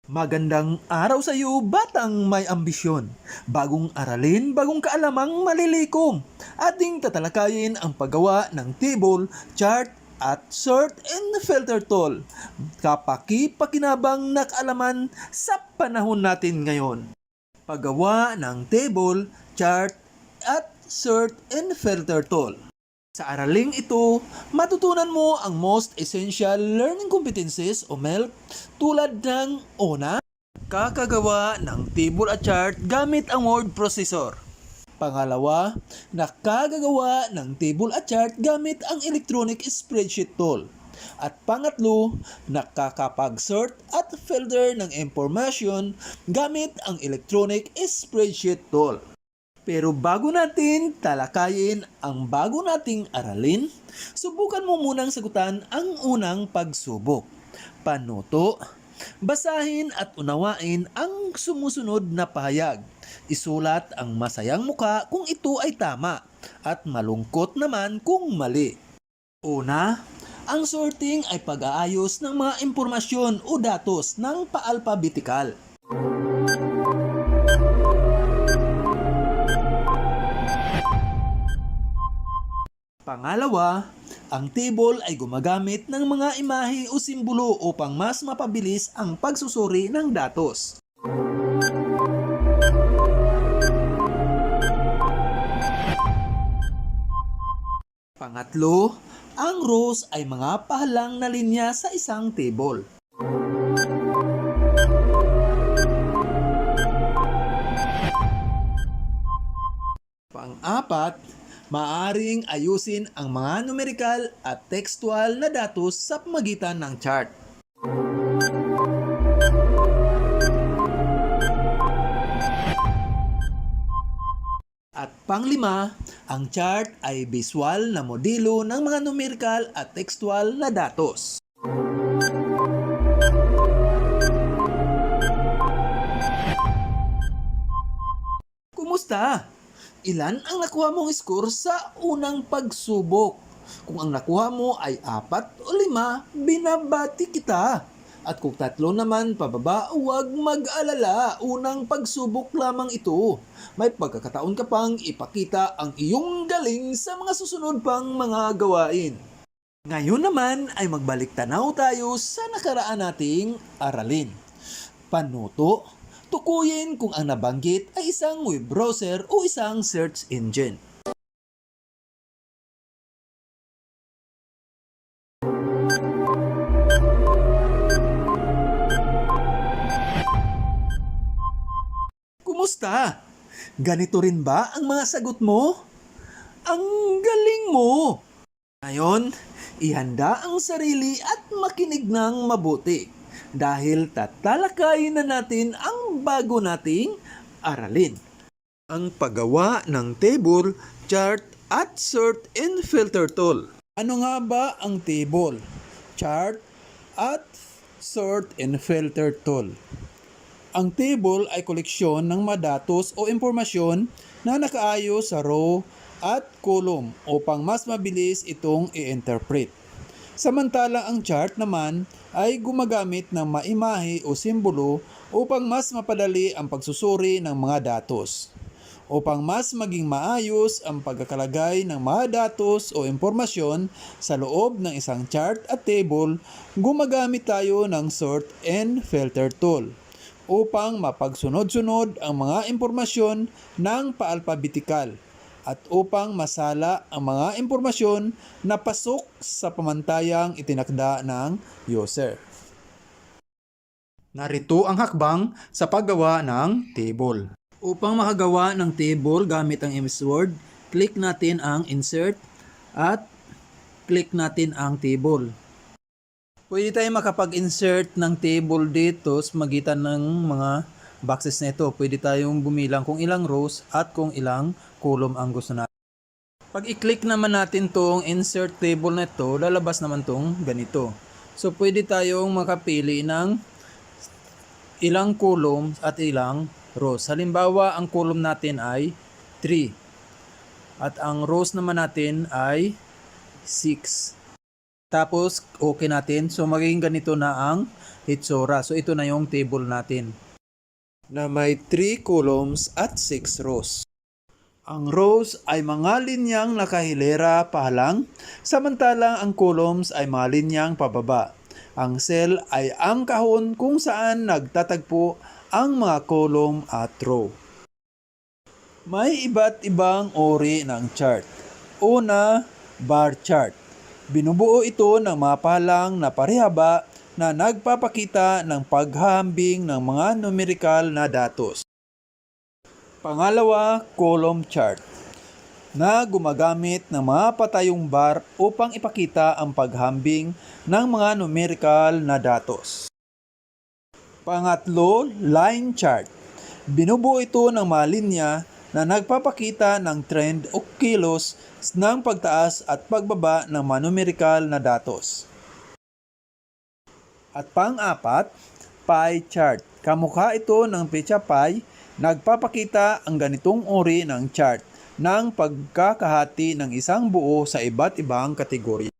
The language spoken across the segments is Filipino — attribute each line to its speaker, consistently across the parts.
Speaker 1: Magandang araw sa iyo, batang may ambisyon. Bagong aralin, bagong kaalamang malilikom. Ating tatalakayin ang paggawa ng table, chart, at sort and filter tool. Kapaki-pakinabang na kaalaman sa panahon natin ngayon. Paggawa ng table, chart, at sort and filter tool. Sa araling ito, matutunan mo ang most essential learning competencies o MELC tulad ng una, kakagawa ng table at chart gamit ang word processor. Pangalawa, nakagagawa ng table at chart gamit ang electronic spreadsheet tool. At pangatlo, nakakapag-sort at filter ng information gamit ang electronic spreadsheet tool. Pero bago natin talakayin ang bago nating aralin, subukan mo munang sagutan ang unang pagsubok. Panuto, basahin at unawain ang sumusunod na pahayag. Isulat ang masayang muka kung ito ay tama at malungkot naman kung mali. Una, ang sorting ay pag-aayos ng mga impormasyon o datos ng paalpabetikal. Pangalawa, ang table ay gumagamit ng mga imahe o simbolo upang mas mapabilis ang pagsusuri ng datos. Pangatlo, ang rows ay mga pahalang na linya sa isang table. Pang-apat, maaaring ayusin ang mga numerikal at textual na datos sa pamagitan ng chart. At panglima, ang chart ay visual na modelo ng mga numerikal at textual na datos. Kumusta? Ilan ang nakuha mong score sa unang pagsubok? Kung ang nakuha mo ay 4 o 5, binabati kita. At kung 3 naman pababa, huwag mag-alala, unang pagsubok lamang ito. May pagkakataon ka pang ipakita ang iyong galing sa mga susunod pang mga gawain. Ngayon naman ay magbalik tanaw tayo sa nakaraan nating aralin. Panuto, tukuyin kung ang nabanggit ay isang web browser o isang search engine. Kumusta? Ganito rin ba ang mga sagot mo? Ang galing mo! Ngayon, ihanda ang sarili at makinig ng mabuti dahil tatalakayin na natin ang bago nating aralin. Ang paggawa ng table, chart, at sort and filter tool. Ano nga ba ang table, chart, at sort and filter tool? Ang table ay koleksyon ng mga datos o impormasyon na nakaayos sa row at column upang mas mabilis itong i-interpret. Samantalang ang chart naman ay gumagamit ng maimahe o simbolo upang mas mapadali ang pagsusuri ng mga datos. Upang mas maging maayos ang pagkakalagay ng mga datos o impormasyon sa loob ng isang chart at table, gumagamit tayo ng sort and filter tool upang mapagsunod-sunod ang mga impormasyon ng paalpabetikal at upang masala ang mga impormasyon na pasok sa pamantayang itinakda ng user. Narito ang hakbang sa paggawa ng table. Upang makagawa ng table gamit ang MS Word, click natin ang Insert at click natin ang table. Pwede tayo makapag-insert ng table dito sa magitan ng mga boxes na ito. Pwede tayong bumilang kung ilang rows at kung ilang column ang gusto natin. Pag i-click naman natin tong insert table na ito, lalabas naman tong ganito. So pwede tayong makapili ng ilang columns at ilang rows. Halimbawa, ang column natin ay 3 at ang rows naman natin ay 6. Tapos, okay natin. So, magiging ganito na ang hitsura. So, ito na yung table natin na may 3 columns at 6 rows. Ang rows ay mga linyang nakahilera pahalang, samantalang ang columns ay mga linyang pababa. Ang cell ay ang kahon kung saan nagtatagpo ang mga column at row. May iba't ibang uri ng chart. Una, bar chart. Binubuo ito ng mga pahalang na parehaba na nagpapakita ng paghahambing ng mga numerical na datos. Pangalawa, column chart na gumagamit ng mga patayong bar upang ipakita ang paghambing ng mga numerical na datos. Pangatlo, line chart. Binubuo ito ng mga linya na nagpapakita ng trend o kilos ng pagtaas at pagbaba ng mga numerical na datos. At pang-apat, pie chart. Kamukha ito ng petsa pie, nagpapakita ang ganitong uri ng chart ng pagkakahati ng isang buo sa iba't ibang kategorya.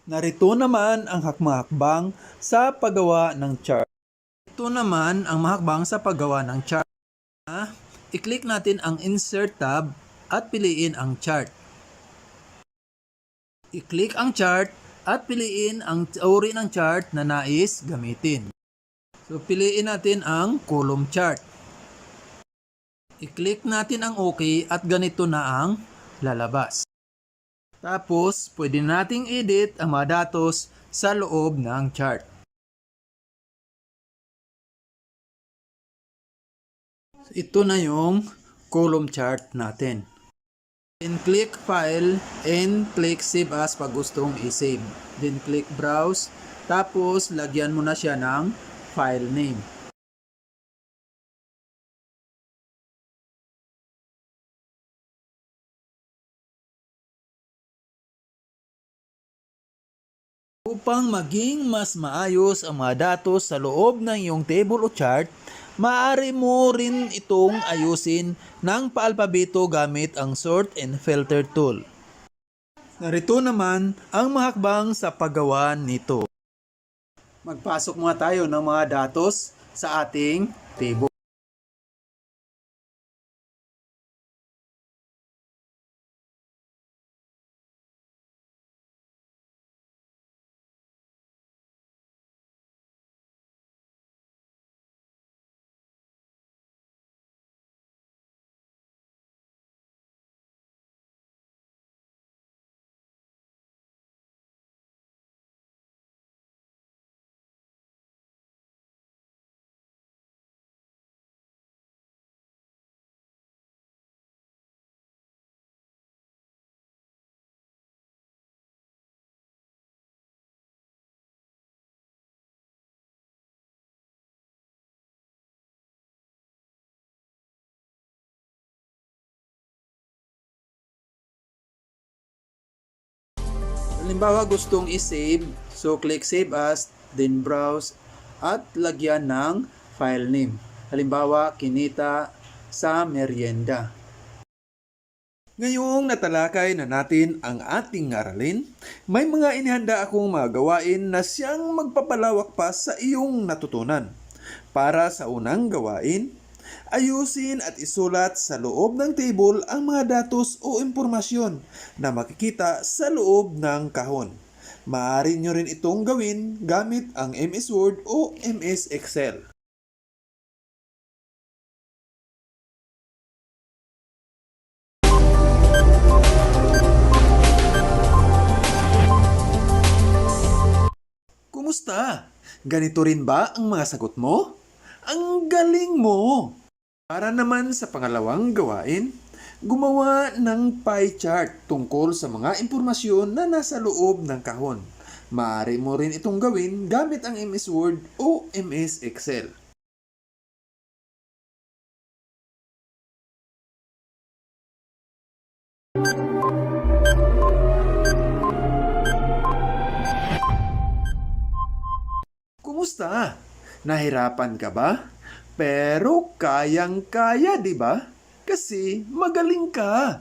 Speaker 1: Narito naman ang hakbang sa paggawa ng chart. Ito naman ang mahakbang sa paggawa ng chart. I-click natin ang Insert tab at piliin ang chart. I-click ang chart at piliin ang uri ng chart na nais gamitin. So, piliin natin ang column chart. I-click natin ang OK at ganito na ang lalabas. Tapos, pwede nating edit ang mga datos sa loob ng chart. Ito na yung column chart natin. Then click File and click Save As pag gustong i-save. Then click Browse. Tapos, lagyan mo na siya ng file name. Upang maging mas maayos ang mga datos sa loob ng iyong table o chart, maaari mo rin itong ayusin ng paalpabeto gamit ang Sort and Filter tool. Narito naman ang mahakbang sa paggawa nito. Magpasok muna tayo ng mga datos sa ating table. Halimbawa gustong i-save, so click Save As, then Browse, at lagyan ng file name. Halimbawa, Kinita sa Merienda. Ngayong natalakay na natin ang ating aralin, may mga inihanda akong mga gawain na siyang magpapalawak pa sa iyong natutunan. Para sa unang gawain, ayusin at isulat sa loob ng table ang mga datos o impormasyon na makikita sa loob ng kahon. Maaari nyo rin itong gawin gamit ang MS Word o MS Excel. Kumusta? Ganito rin ba ang mga sagot mo? Ang galing mo! Para naman sa pangalawang gawain, gumawa ng pie chart tungkol sa mga impormasyon na nasa loob ng kahon. Maaari mo rin itong gawin gamit ang MS Word o MS Excel. Kumusta? Nahirapan ka ba? Pero kayang-kaya, di ba? Kasi magaling ka.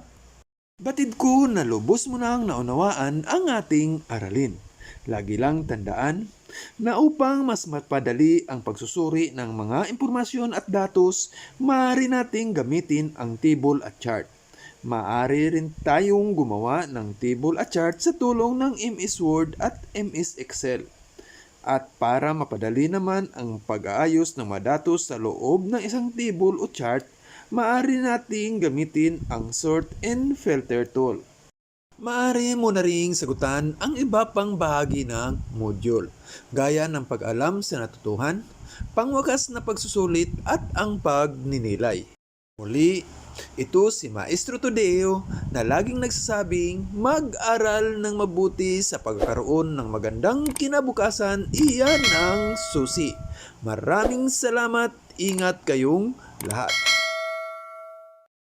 Speaker 1: Batid ko na lubos mo nang naunawaan ang ating aralin. Lagi lang tandaan na upang mas mapadali ang pagsusuri ng mga impormasyon at datos, maaari nating gamitin ang table at chart. Maaari rin tayong gumawa ng table at chart sa tulong ng MS Word at MS Excel. At para mapadali naman ang pag-aayos ng mga datos sa loob ng isang table o chart, maaari nating gamitin ang Sort and Filter tool. Maaari mo na ring sagutan ang iba pang bahagi ng module, gaya ng pag-alam sa natutuhan, pangwakas na pagsusulit at ang pagninilay. Muli, ito si Maestro Todeo na laging nagsasabing mag-aral ng mabuti sa pagkakaroon ng magandang kinabukasan, iyan ang susi. Maraming salamat, ingat kayong lahat.